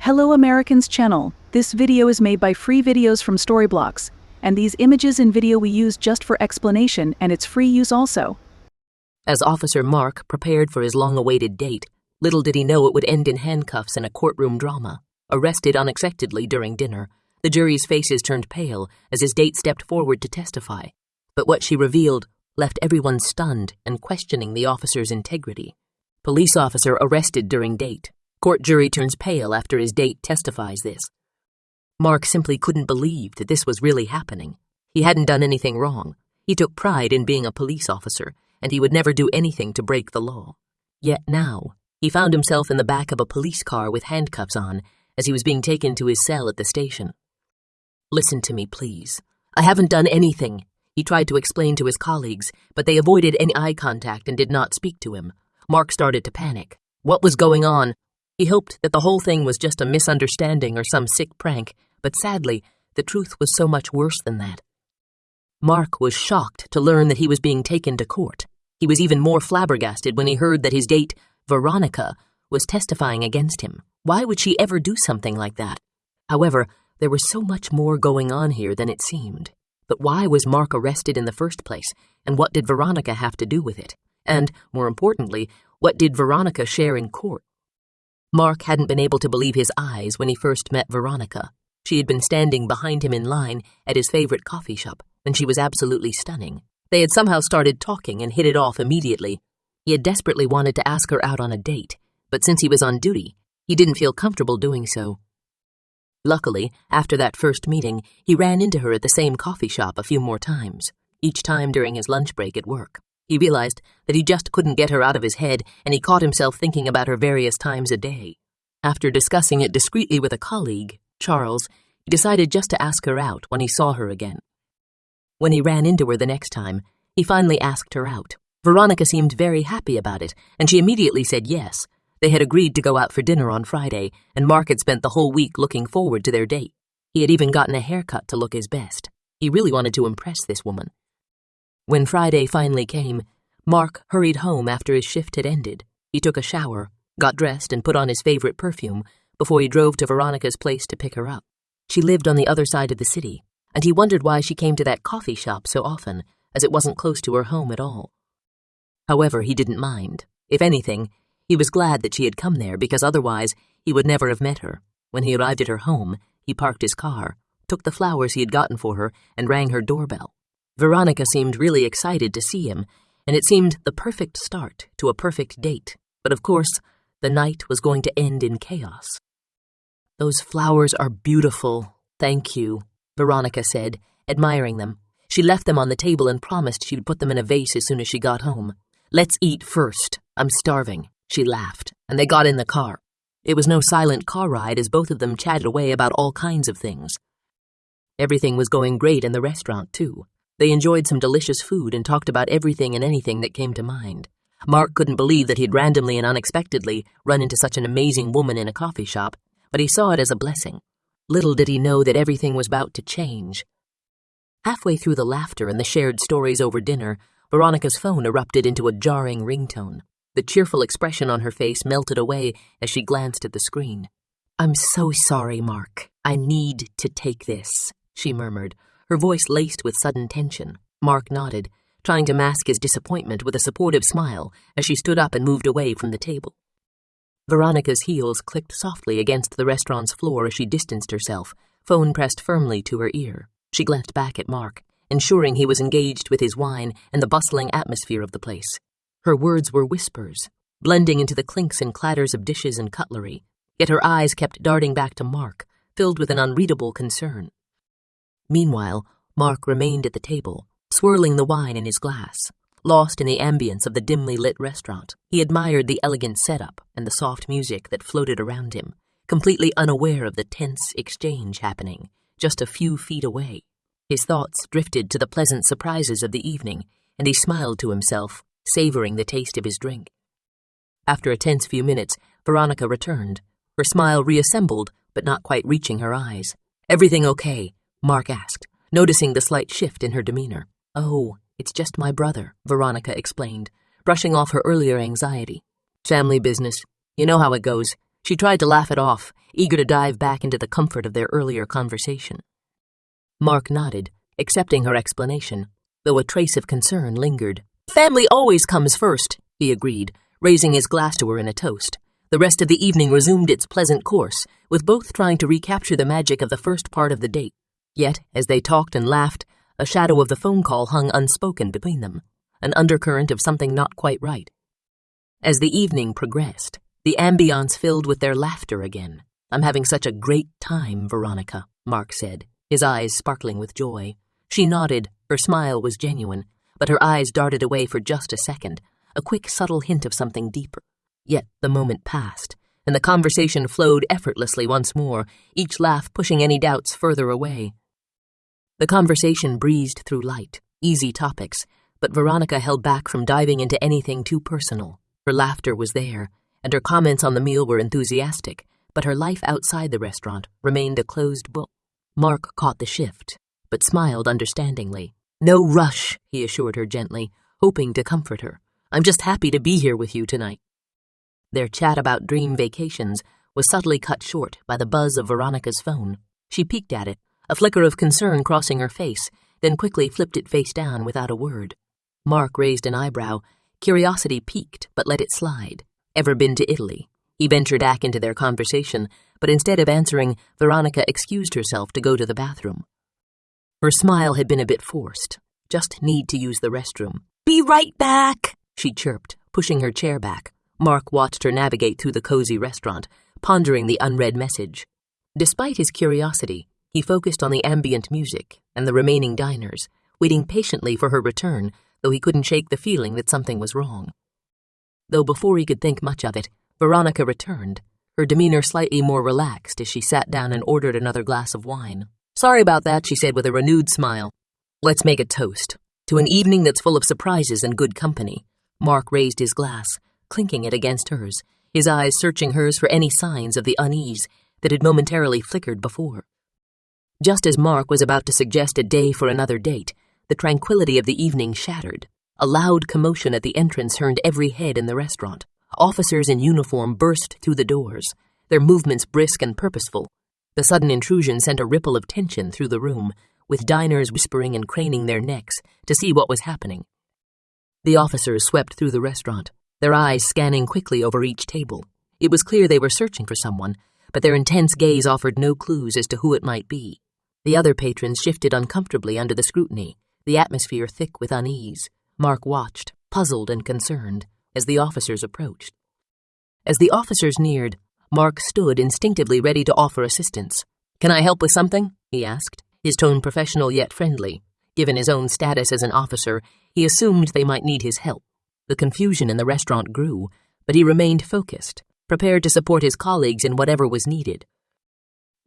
Hello Americans channel. This video is made by free videos from Storyblocks, and these images and video we use just for explanation, and it's free use also. As Officer Mark prepared for his long-awaited date, little did he know it would end in handcuffs and a courtroom drama. Arrested unexpectedly during dinner, the jury's faces turned pale as his date stepped forward to testify. But what she revealed left everyone stunned and questioning the officer's integrity. Police officer arrested during date. Court jury turns pale after his date testifies this. Mark simply couldn't believe that this was really happening. He hadn't done anything wrong. He took pride in being a police officer, and he would never do anything to break the law. Yet now, he found himself in the back of a police car with handcuffs on as he was being taken to his cell at the station. "Listen to me, please. I haven't done anything," he tried to explain to his colleagues, but they avoided any eye contact and did not speak to him. Mark started to panic. What was going on? He hoped that the whole thing was just a misunderstanding or some sick prank, but sadly, the truth was so much worse than that. Mark was shocked to learn that he was being taken to court. He was even more flabbergasted when he heard that his date, Veronica, was testifying against him. Why would she ever do something like that? However, there was so much more going on here than it seemed. But why was Mark arrested in the first place, and what did Veronica have to do with it? And, more importantly, what did Veronica share in court? Mark hadn't been able to believe his eyes when he first met Veronica. She had been standing behind him in line at his favorite coffee shop, and she was absolutely stunning. They had somehow started talking and hit it off immediately. He had desperately wanted to ask her out on a date, but since he was on duty, he didn't feel comfortable doing so. Luckily, after that first meeting, he ran into her at the same coffee shop a few more times, each time during his lunch break at work. He realized that he just couldn't get her out of his head, and he caught himself thinking about her various times a day. After discussing it discreetly with a colleague, Charles, he decided just to ask her out when he saw her again. When he ran into her the next time, he finally asked her out. Veronica seemed very happy about it, and she immediately said yes. They had agreed to go out for dinner on Friday, and Mark had spent the whole week looking forward to their date. He had even gotten a haircut to look his best. He really wanted to impress this woman. When Friday finally came, Mark hurried home after his shift had ended. He took a shower, got dressed, and put on his favorite perfume before he drove to Veronica's place to pick her up. She lived on the other side of the city, and he wondered why she came to that coffee shop so often, as it wasn't close to her home at all. However, he didn't mind. If anything, he was glad that she had come there, because otherwise he would never have met her. When he arrived at her home, he parked his car, took the flowers he had gotten for her, and rang her doorbell. Veronica seemed really excited to see him, and it seemed the perfect start to a perfect date. But of course, the night was going to end in chaos. "Those flowers are beautiful, thank you," Veronica said, admiring them. She left them on the table and promised she'd put them in a vase as soon as she got home. "Let's eat first. I'm starving," she laughed, and they got in the car. It was no silent car ride, as both of them chatted away about all kinds of things. Everything was going great in the restaurant, too. They enjoyed some delicious food and talked about everything and anything that came to mind. Mark couldn't believe that he'd randomly and unexpectedly run into such an amazing woman in a coffee shop, but he saw it as a blessing. Little did he know that everything was about to change. Halfway through the laughter and the shared stories over dinner, Veronica's phone erupted into a jarring ringtone. The cheerful expression on her face melted away as she glanced at the screen. "I'm so sorry, Mark. I need to take this," she murmured, her voice laced with sudden tension. Mark nodded, trying to mask his disappointment with a supportive smile as she stood up and moved away from the table. Veronica's heels clicked softly against the restaurant's floor as she distanced herself, phone pressed firmly to her ear. She glanced back at Mark, ensuring he was engaged with his wine and the bustling atmosphere of the place. Her words were whispers, blending into the clinks and clatters of dishes and cutlery, yet her eyes kept darting back to Mark, filled with an unreadable concern. Meanwhile, Mark remained at the table, swirling the wine in his glass. Lost in the ambience of the dimly lit restaurant, he admired the elegant setup and the soft music that floated around him, completely unaware of the tense exchange happening just a few feet away. His thoughts drifted to the pleasant surprises of the evening, and he smiled to himself, savoring the taste of his drink. After a tense few minutes, Veronica returned, her smile reassembled but not quite reaching her eyes. "Everything okay?" Mark asked, noticing the slight shift in her demeanor. "Oh, it's just my brother," Veronica explained, brushing off her earlier anxiety. "Family business. You know how it goes. She tried to laugh it off, eager to dive back into the comfort of their earlier conversation. Mark nodded, accepting her explanation, though a trace of concern lingered. "Family always comes first," he agreed, raising his glass to her in a toast. The rest of the evening resumed its pleasant course, with both trying to recapture the magic of the first part of the date. Yet, as they talked and laughed, a shadow of the phone call hung unspoken between them, an undercurrent of something not quite right. As the evening progressed, the ambiance filled with their laughter again. "I'm having such a great time, Veronica," Mark said, his eyes sparkling with joy. She nodded, her smile was genuine, but her eyes darted away for just a second, a quick subtle hint of something deeper. Yet the moment passed, and the conversation flowed effortlessly once more, each laugh pushing any doubts further away. The conversation breezed through light, easy topics, but Veronica held back from diving into anything too personal. Her laughter was there, and her comments on the meal were enthusiastic, but her life outside the restaurant remained a closed book. Mark caught the shift, but smiled understandingly. "No rush," he assured her gently, hoping to comfort her. "I'm just happy to be here with you tonight." Their chat about dream vacations was subtly cut short by the buzz of Veronica's phone. She peeked at it, a flicker of concern crossing her face, then quickly flipped it face down without a word. Mark raised an eyebrow. Curiosity piqued, but let it slide. "Ever been to Italy?" He ventured back into their conversation, but instead of answering, Veronica excused herself to go to the bathroom. Her smile had been a bit forced. "Just need to use the restroom." "Be right back," she chirped, pushing her chair back. Mark watched her navigate through the cozy restaurant, pondering the unread message. Despite his curiosity, he focused on the ambient music and the remaining diners, waiting patiently for her return, though he couldn't shake the feeling that something was wrong. Though before he could think much of it, Veronica returned, her demeanor slightly more relaxed as she sat down and ordered another glass of wine. "Sorry about that," she said with a renewed smile. "Let's make a toast to an evening that's full of surprises and good company." Mark raised his glass, clinking it against hers, his eyes searching hers for any signs of the unease that had momentarily flickered before. Just as Mark was about to suggest a day for another date, the tranquility of the evening shattered. A loud commotion at the entrance turned every head in the restaurant. Officers in uniform burst through the doors, their movements brisk and purposeful. The sudden intrusion sent a ripple of tension through the room, with diners whispering and craning their necks to see what was happening. The officers swept through the restaurant, their eyes scanning quickly over each table. It was clear they were searching for someone, but their intense gaze offered no clues as to who it might be. The other patrons shifted uncomfortably under the scrutiny, the atmosphere thick with unease. Mark watched, puzzled and concerned, as the officers approached. As the officers neared, Mark stood instinctively ready to offer assistance. "Can I help with something?" he asked, his tone professional yet friendly. Given his own status as an officer, he assumed they might need his help. The confusion in the restaurant grew, but he remained focused, prepared to support his colleagues in whatever was needed.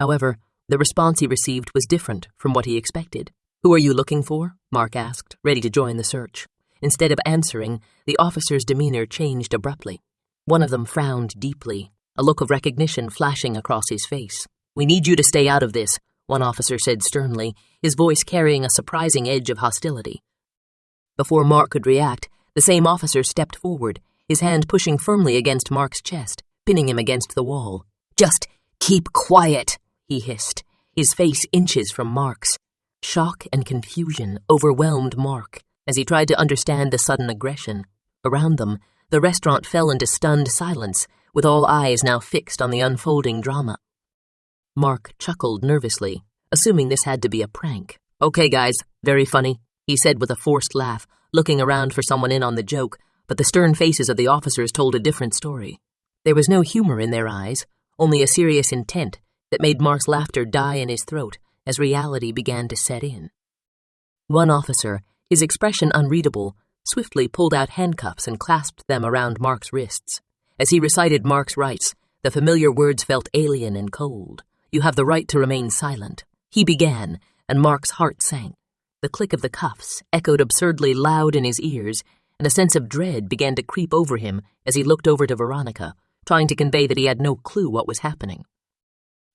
However, the response he received was different from what he expected. "Who are you looking for?" Mark asked, ready to join the search. Instead of answering, the officer's demeanor changed abruptly. One of them frowned deeply, a look of recognition flashing across his face. "We need you to stay out of this," one officer said sternly, his voice carrying a surprising edge of hostility. Before Mark could react, the same officer stepped forward, his hand pushing firmly against Mark's chest, pinning him against the wall. "Just keep quiet," he hissed, his face inches from Mark's. Shock and confusion overwhelmed Mark as he tried to understand the sudden aggression. Around them, the restaurant fell into stunned silence, with all eyes now fixed on the unfolding drama. Mark chuckled nervously, assuming this had to be a prank. "Okay, guys, very funny," he said with a forced laugh, looking around for someone in on the joke, but the stern faces of the officers told a different story. There was no humor in their eyes, only a serious intent that made Mark's laughter die in his throat as reality began to set in. One officer, his expression unreadable, swiftly pulled out handcuffs and clasped them around Mark's wrists. As he recited Mark's rights, the familiar words felt alien and cold. "You have the right to remain silent," he began, and Mark's heart sank. The click of the cuffs echoed absurdly loud in his ears, and a sense of dread began to creep over him as he looked over to Veronica, trying to convey that he had no clue what was happening.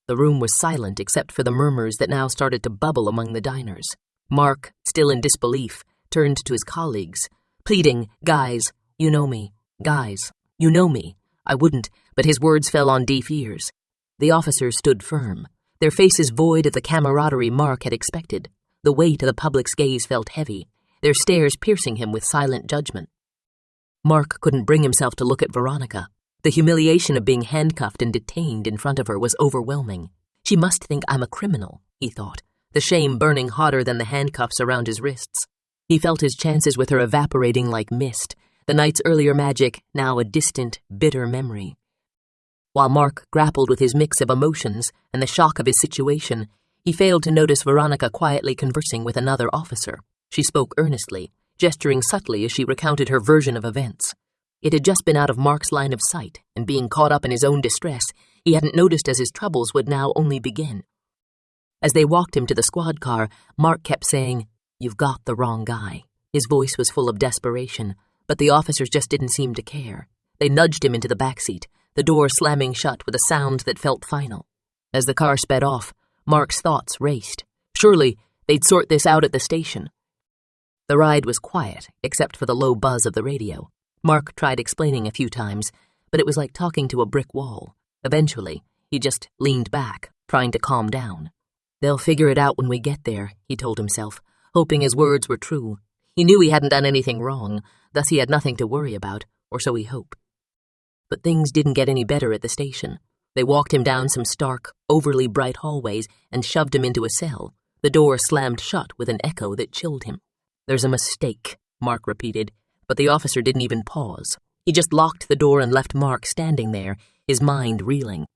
The room was silent except for the murmurs that now started to bubble among the diners. Mark, still in disbelief, turned to his colleagues, pleading, "Guys, you know me. Guys, you know me. I wouldn't but his words fell on deaf ears. The officers stood firm, their faces void of the camaraderie Mark had expected. The weight of the public's gaze felt heavy, their stares piercing him with silent judgment. Mark couldn't bring himself to look at Veronica. The humiliation of being handcuffed and detained in front of her was overwhelming. She must think I'm a criminal, he thought, the shame burning hotter than the handcuffs around his wrists. He felt his chances with her evaporating like mist, the night's earlier magic now a distant, bitter memory. While Mark grappled with his mix of emotions and the shock of his situation, he failed to notice Veronica quietly conversing with another officer. She spoke earnestly, gesturing subtly as she recounted her version of events. It had just been out of Mark's line of sight, and being caught up in his own distress, he hadn't noticed as his troubles would now only begin. As they walked him to the squad car, Mark kept saying, "You've got the wrong guy." His voice was full of desperation, but the officers just didn't seem to care. They nudged him into the backseat, the door slamming shut with a sound that felt final. As the car sped off, Mark's thoughts raced. Surely they'd sort this out at the station. The ride was quiet, except for the low buzz of the radio. Mark tried explaining a few times, but it was like talking to a brick wall. Eventually, he just leaned back, trying to calm down. "They'll figure it out when we get there," he told himself, hoping his words were true. He knew he hadn't done anything wrong, thus he had nothing to worry about, or so he hoped. But things didn't get any better at the station. They walked him down some stark, overly bright hallways and shoved him into a cell. The door slammed shut with an echo that chilled him. "There's a mistake," Mark repeated, but the officer didn't even pause. He just locked the door and left Mark standing there, his mind reeling.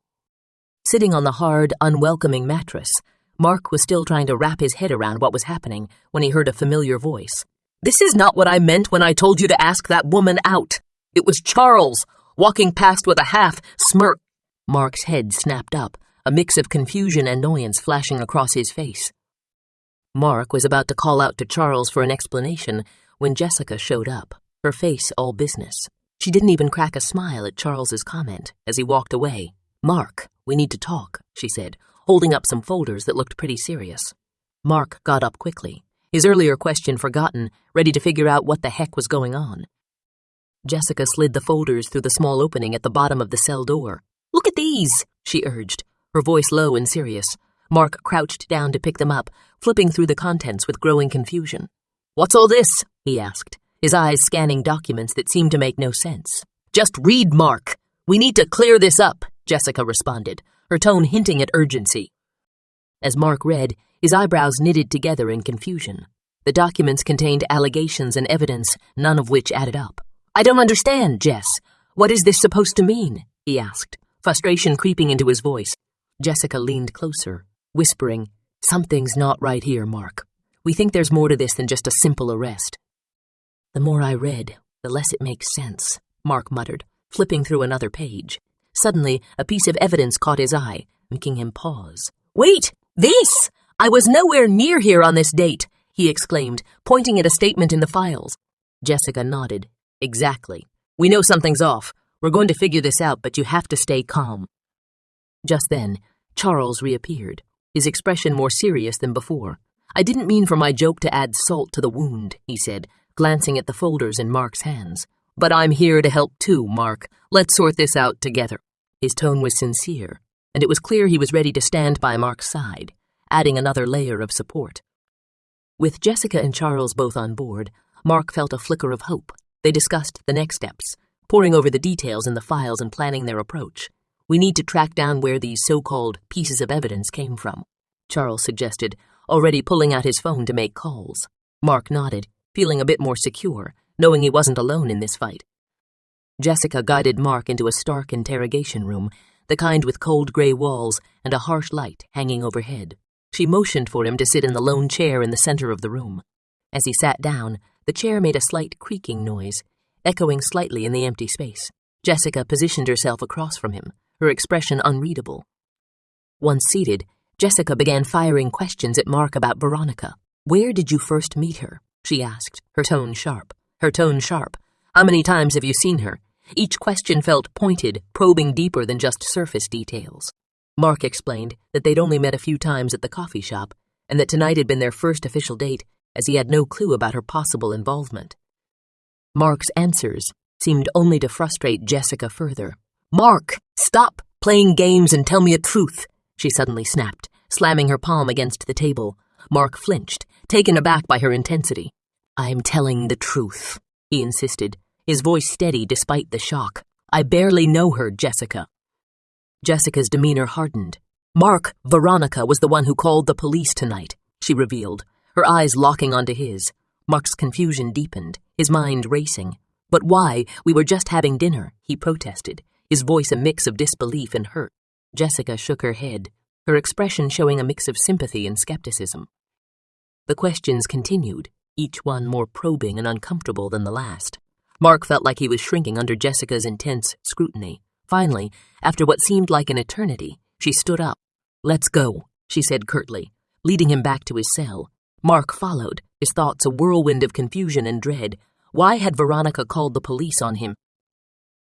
Sitting on the hard, unwelcoming mattress, Mark was still trying to wrap his head around what was happening when he heard a familiar voice. "This is not what I meant when I told you to ask that woman out. It was Charles, walking past with a half smirk." Mark's head snapped up, a mix of confusion and annoyance flashing across his face. Mark was about to call out to Charles for an explanation when Jessica showed up, her face all business. She didn't even crack a smile at Charles's comment as he walked away. "Mark, we need to talk," she said, holding up some folders that looked pretty serious. Mark got up quickly, his earlier question forgotten, ready to figure out what the heck was going on. Jessica slid the folders through the small opening at the bottom of the cell door. "Look at these," she urged, her voice low and serious. Mark crouched down to pick them up, flipping through the contents with growing confusion. "What's all this?" he asked, his eyes scanning documents that seemed to make no sense. "Just read, Mark. We need to clear this up," Jessica responded, her tone hinting at urgency. As Mark read, his eyebrows knitted together in confusion. The documents contained allegations and evidence, none of which added up. "I don't understand, Jess. What is this supposed to mean?" he asked, frustration creeping into his voice. Jessica leaned closer, whispering, "Something's not right here, Mark. We think there's more to this than just a simple arrest." "The more I read, the less it makes sense," Mark muttered, flipping through another page. Suddenly, a piece of evidence caught his eye, making him pause. "Wait! This! I was nowhere near here on this date," he exclaimed, pointing at a statement in the files. Jessica nodded. "Exactly. We know something's off. We're going to figure this out, but you have to stay calm." Just then, Charles reappeared, his expression more serious than before. "I didn't mean for my joke to add salt to the wound," he said, glancing at the folders in Mark's hands. "But I'm here to help too, Mark. Let's sort this out together." His tone was sincere, and it was clear he was ready to stand by Mark's side, adding another layer of support. With Jessica and Charles both on board, Mark felt a flicker of hope. They discussed the next steps, poring over the details in the files and planning their approach. "We need to track down where these so-called pieces of evidence came from," Charles suggested, already pulling out his phone to make calls. Mark nodded, feeling a bit more secure, knowing he wasn't alone in this fight. Jessica guided Mark into a stark interrogation room, the kind with cold gray walls and a harsh light hanging overhead. She motioned for him to sit in the lone chair in the center of the room. As he sat down, the chair made a slight creaking noise, echoing slightly in the empty space. Jessica positioned herself across from him, her expression unreadable. Once seated, Jessica began firing questions at Mark about Veronica. "Where did you first meet her?" she asked, her tone sharp. "How many times have you seen her?" Each question felt pointed, probing deeper than just surface details. Mark explained that they'd only met a few times at the coffee shop, and that tonight had been their first official date, as he had no clue about her possible involvement. Mark's answers seemed only to frustrate Jessica further. "Mark, "Stop playing games and tell me the truth," she suddenly snapped, slamming her palm against the table. Mark flinched, taken aback by her intensity. "I'm telling the truth," he insisted, his voice steady despite the shock. "I barely know her, Jessica." Jessica's demeanor hardened. "Mark, Veronica was the one who called the police tonight," she revealed, her eyes locking onto his. Mark's confusion deepened, his mind racing. "But why? We were just having dinner," he protested, his voice a mix of disbelief and hurt. Jessica shook her head, her expression showing a mix of sympathy and skepticism. The questions continued, each one more probing and uncomfortable than the last. Mark felt like he was shrinking under Jessica's intense scrutiny. Finally, after what seemed like an eternity, she stood up. "Let's go," she said curtly, leading him back to his cell. Mark followed, his thoughts a whirlwind of confusion and dread. Why had Veronica called the police on him?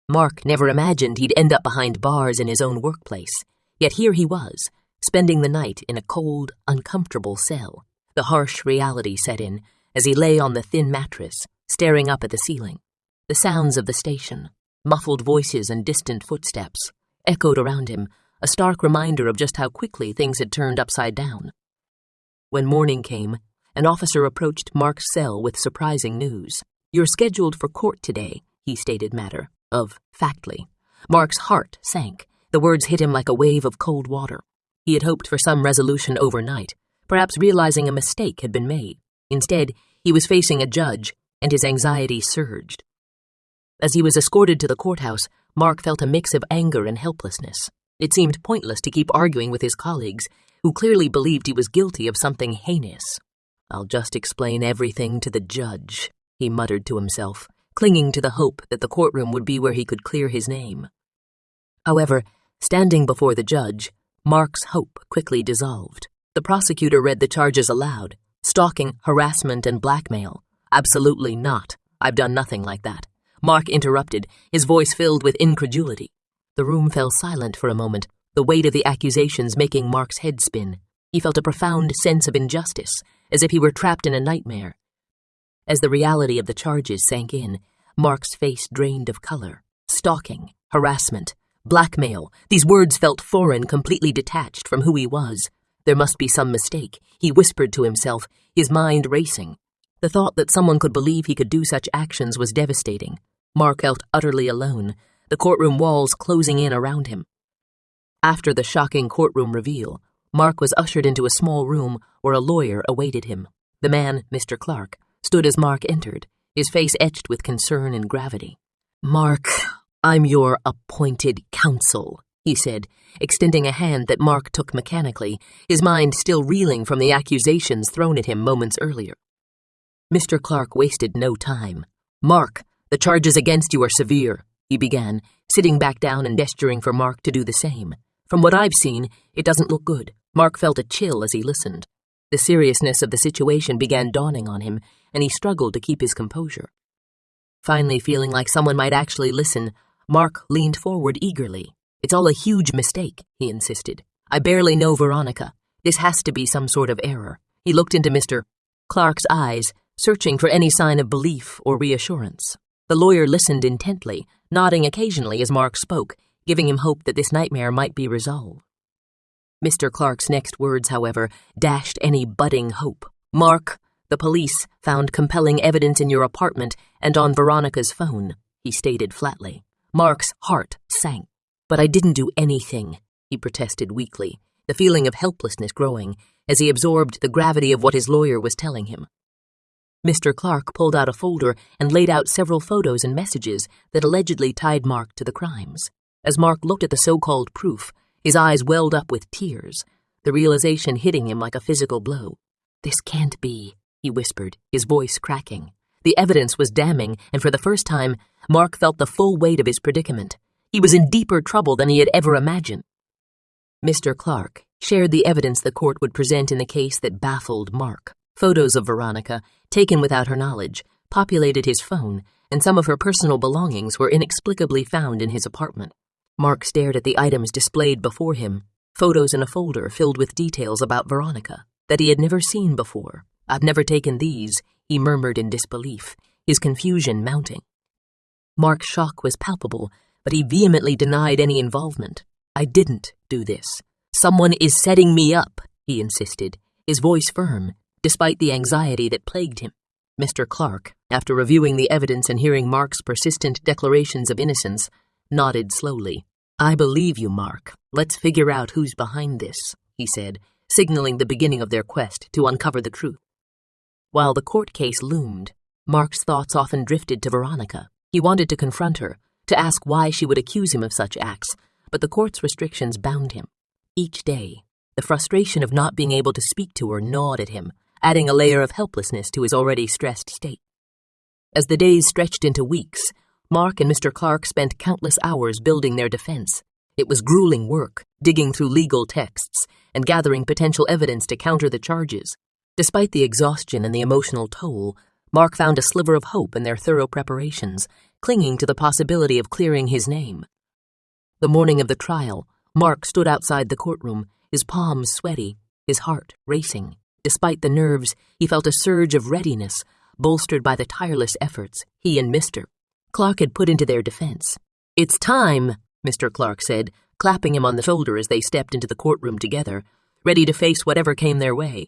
Mark never imagined he'd end up behind bars in his own workplace. Yet here he was, spending the night in a cold, uncomfortable cell. The harsh reality set in as he lay on the thin mattress, staring up at the ceiling. The sounds of the station, muffled voices and distant footsteps, echoed around him, a stark reminder of just how quickly things had turned upside down. When morning came, an officer approached Mark's cell with surprising news. "You're scheduled for court today," he stated matter of factly. Mark's heart sank. The words hit him like a wave of cold water. He had hoped for some resolution overnight, perhaps realizing a mistake had been made. Instead, he was facing a judge, and his anxiety surged. As he was escorted to the courthouse, Mark felt a mix of anger and helplessness. It seemed pointless to keep arguing with his colleagues, who clearly believed he was guilty of something heinous. "I'll just explain everything to the judge," he muttered to himself, clinging to the hope that the courtroom would be where he could clear his name. However, standing before the judge, Mark's hope quickly dissolved. The prosecutor read the charges aloud. "Stalking, harassment, and blackmail." "Absolutely not. I've done nothing like that." Mark interrupted, his voice filled with incredulity. The room fell silent for a moment, the weight of the accusations making Mark's head spin. He felt a profound sense of injustice, as if he were trapped in a nightmare. As the reality of the charges sank in, Mark's face drained of color. Stalking, harassment, blackmail. These words felt foreign, completely detached from who he was. There must be some mistake, he whispered to himself, his mind racing. The thought that someone could believe he could do such actions was devastating. Mark felt utterly alone, the courtroom walls closing in around him. After the shocking courtroom reveal, Mark was ushered into a small room where a lawyer awaited him. The man, Mr. Clark, stood as Mark entered, his face etched with concern and gravity. "Mark, I'm your appointed counsel," he said, extending a hand that Mark took mechanically, his mind still reeling from the accusations thrown at him moments earlier. Mr. Clark wasted no time. "Mark, the charges against you are severe," he began, sitting back down and gesturing for Mark to do the same. "From what I've seen, it doesn't look good." Mark felt a chill as he listened. The seriousness of the situation began dawning on him, and he struggled to keep his composure. Finally, feeling like someone might actually listen, Mark leaned forward eagerly. "It's all a huge mistake," he insisted. "I barely know Veronica. This has to be some sort of error." He looked into Mr. Clark's eyes, searching for any sign of belief or reassurance. The lawyer listened intently, nodding occasionally as Mark spoke, giving him hope that this nightmare might be resolved. Mr. Clark's next words, however, dashed any budding hope. "Mark, the police found compelling evidence in your apartment and on Veronica's phone," he stated flatly. Mark's heart sank. "But I didn't do anything," he protested weakly, the feeling of helplessness growing as he absorbed the gravity of what his lawyer was telling him. Mr. Clark pulled out a folder and laid out several photos and messages that allegedly tied Mark to the crimes. As Mark looked at the so-called proof, his eyes welled up with tears, the realization hitting him like a physical blow. "This can't be," he whispered, his voice cracking. The evidence was damning, and for the first time, Mark felt the full weight of his predicament. He was in deeper trouble than he had ever imagined. Mr. Clark shared the evidence the court would present in the case that baffled Mark. Photos of Veronica, taken without her knowledge, populated his phone, and some of her personal belongings were inexplicably found in his apartment. Mark stared at the items displayed before him, photos in a folder filled with details about Veronica that he had never seen before. "I've never taken these," he murmured in disbelief, his confusion mounting. Mark's shock was palpable, but he vehemently denied any involvement. "I didn't do this. Someone is setting me up," he insisted, his voice firm, despite the anxiety that plagued him. Mr. Clark, after reviewing the evidence and hearing Mark's persistent declarations of innocence, nodded slowly. "I believe you, Mark. Let's figure out who's behind this," he said, signaling the beginning of their quest to uncover the truth. While the court case loomed, Mark's thoughts often drifted to Veronica. He wanted to confront her, to ask why she would accuse him of such acts, but the court's restrictions bound him. Each day, the frustration of not being able to speak to her gnawed at him, adding a layer of helplessness to his already stressed state. As the days stretched into weeks, Mark and Mr. Clark spent countless hours building their defense. It was grueling work, digging through legal texts and gathering potential evidence to counter the charges. Despite the exhaustion and the emotional toll, Mark found a sliver of hope in their thorough preparations, clinging to the possibility of clearing his name. The morning of the trial, Mark stood outside the courtroom, his palms sweaty, his heart racing. Despite the nerves, he felt a surge of readiness, bolstered by the tireless efforts he and Mr. Clark had put into their defense. "It's time," Mr. Clark said, clapping him on the shoulder as they stepped into the courtroom together, ready to face whatever came their way.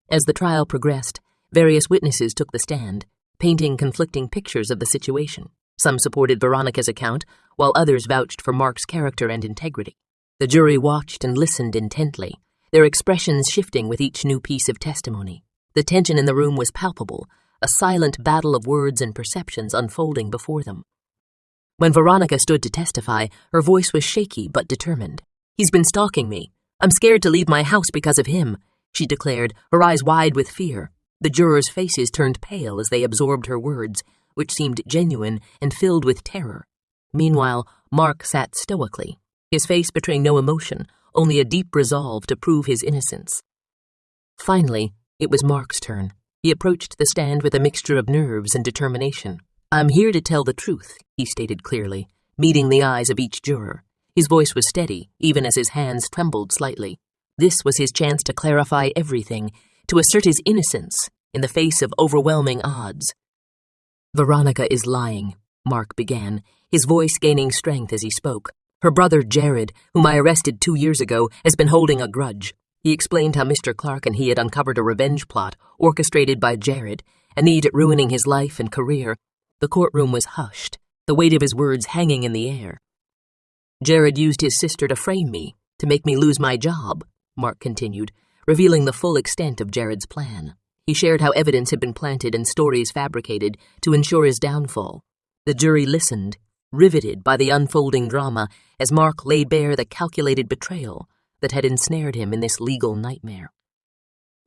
As the trial progressed, various witnesses took the stand, painting conflicting pictures of the situation. Some supported Veronica's account, while others vouched for Mark's character and integrity. The jury watched and listened intently, their expressions shifting with each new piece of testimony. The tension in the room was palpable, a silent battle of words and perceptions unfolding before them. When Veronica stood to testify, her voice was shaky but determined. "He's been stalking me. I'm scared to leave my house because of him," she declared, her eyes wide with fear. The jurors' faces turned pale as they absorbed her words, which seemed genuine and filled with terror. Meanwhile, Mark sat stoically, his face betraying no emotion, only a deep resolve to prove his innocence. Finally, it was Mark's turn. He approached the stand with a mixture of nerves and determination. "I'm here to tell the truth," he stated clearly, meeting the eyes of each juror. His voice was steady, even as his hands trembled slightly. This was his chance to clarify everything, to assert his innocence in the face of overwhelming odds. "Veronica is lying," Mark began, his voice gaining strength as he spoke. "Her brother Jared, whom I arrested 2 years ago, has been holding a grudge." He explained how Mr. Clark and he had uncovered a revenge plot orchestrated by Jared, and aimed at ruining his life and career. The courtroom was hushed, the weight of his words hanging in the air. "Jared used his sister to frame me, to make me lose my job," Mark continued, revealing the full extent of Jared's plan. He shared how evidence had been planted and stories fabricated to ensure his downfall. The jury listened, riveted by the unfolding drama, as Mark laid bare the calculated betrayal that had ensnared him in this legal nightmare.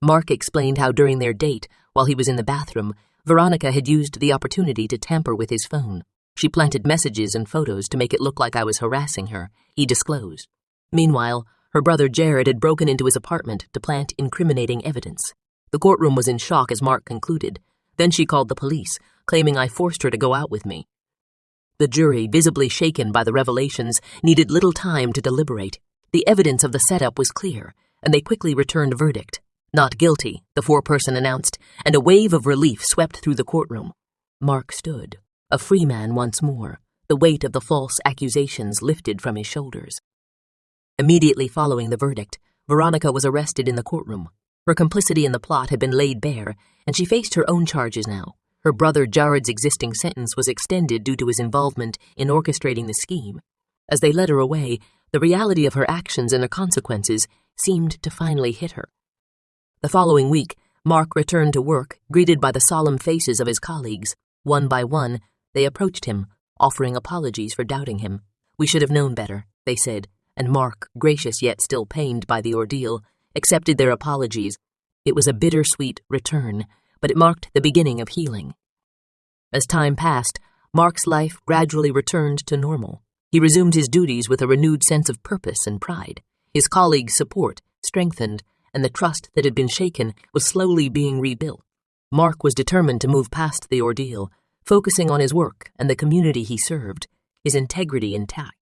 Mark explained how during their date, while he was in the bathroom, Veronica had used the opportunity to tamper with his phone. "She planted messages and photos to make it look like I was harassing her," he disclosed. Meanwhile, her brother Jared had broken into his apartment to plant incriminating evidence. The courtroom was in shock as Mark concluded. Then she called the police, claiming I forced her to go out with me. The jury, visibly shaken by the revelations, needed little time to deliberate. The evidence of the setup was clear, and they quickly returned a verdict. "Not guilty," the foreperson announced, and a wave of relief swept through the courtroom. Mark stood, a free man once more, the weight of the false accusations lifted from his shoulders. Immediately following the verdict, Veronica was arrested in the courtroom. Her complicity in the plot had been laid bare, and she faced her own charges now. Her brother Jared's existing sentence was extended due to his involvement in orchestrating the scheme. As they led her away, the reality of her actions and their consequences seemed to finally hit her. The following week, Mark returned to work, greeted by the solemn faces of his colleagues. One by one, they approached him, offering apologies for doubting him. "We should have known better," they said, and Mark, gracious yet still pained by the ordeal, accepted their apologies. It was a bittersweet return, but it marked the beginning of healing. As time passed, Mark's life gradually returned to normal. He resumed his duties with a renewed sense of purpose and pride. His colleagues' support strengthened, and the trust that had been shaken was slowly being rebuilt. Mark was determined to move past the ordeal, focusing on his work and the community he served, his integrity intact.